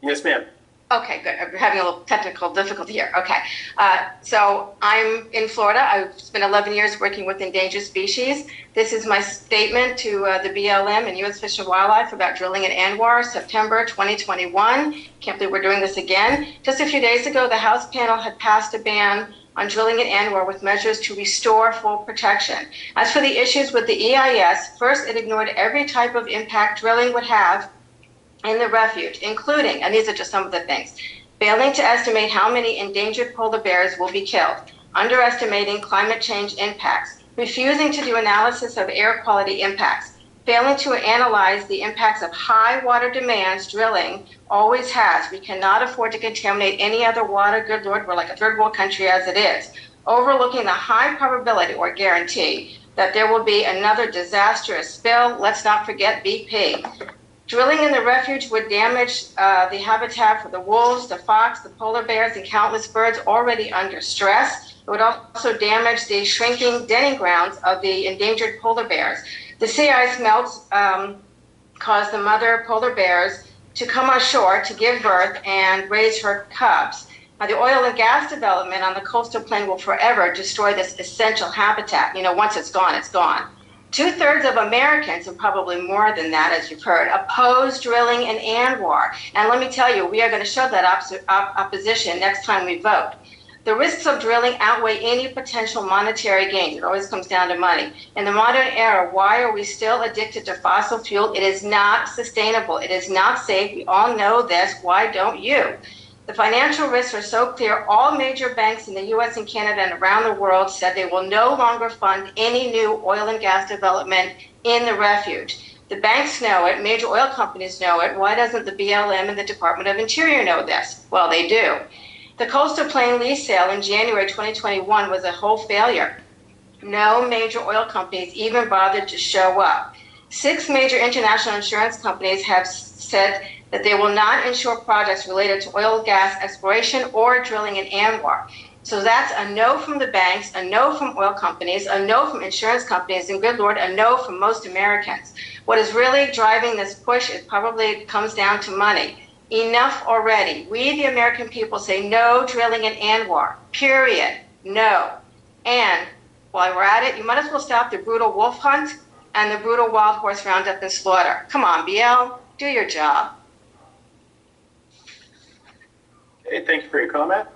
Yes, ma'am. Okay, good. I'm having a little technical difficulty here. Okay. So I'm in Florida. I've spent 11 years working with endangered species. This is my statement to the BLM and U.S. Fish and Wildlife about drilling at ANWR, September 2021. Can't believe we're doing this again. Just a few days ago, the House panel had passed a ban on drilling at ANWR with measures to restore full protection. As for the issues with the EIS, first, it ignored every type of impact drilling would have in the refuge, including, and these are just some of the things, failing to estimate how many endangered polar bears will be killed, underestimating climate change impacts, refusing to do analysis of air quality impacts, failing to analyze the impacts of high water demands drilling always has. We cannot afford to contaminate any other water. Good Lord, we're like a third world country as it is. Overlooking the high probability or guarantee that there will be another disastrous spill. Let's not forget BP. Drilling in the refuge would damage the habitat for the wolves, the fox, the polar bears, and countless birds already under stress. It would also damage the shrinking denning grounds of the endangered polar bears. The sea ice melts cause the mother polar bears to come ashore to give birth and raise her cubs. Now, the oil and gas development on the coastal plain will forever destroy this essential habitat. You know, once it's gone, it's gone. 2/3 of Americans, and probably more than that, as you've heard, oppose drilling in ANWR. And let me tell you, we are going to show that opposition next time we vote. The risks of drilling outweigh any potential monetary gain. It always comes down to money. In the modern era, why are we still addicted to fossil fuel? It is not sustainable. It is not safe. We all know this. Why don't you? The financial risks are so clear, all major banks in the US and Canada and around the world said they will no longer fund any new oil and gas development in the refuge. The banks know it, major oil companies know it. Why doesn't the BLM and the Department of Interior know this? Well, they do. The coastal plain lease sale in January 2021 was a whole failure. No major oil companies even bothered to show up. 6 major international insurance companies have said that they will not insure projects related to oil and gas exploration or drilling in ANWR. So that's a no from the banks, a no from oil companies, a no from insurance companies, and good Lord, a no from most Americans. What is really driving this push, it probably comes down to money. Enough already. We, the American people, say no drilling in ANWR, period, no. And while we're at it, you might as well stop the brutal wolf hunt and the brutal wild horse roundup and slaughter. Come on, BL, do your job. Okay, thank you for your comment.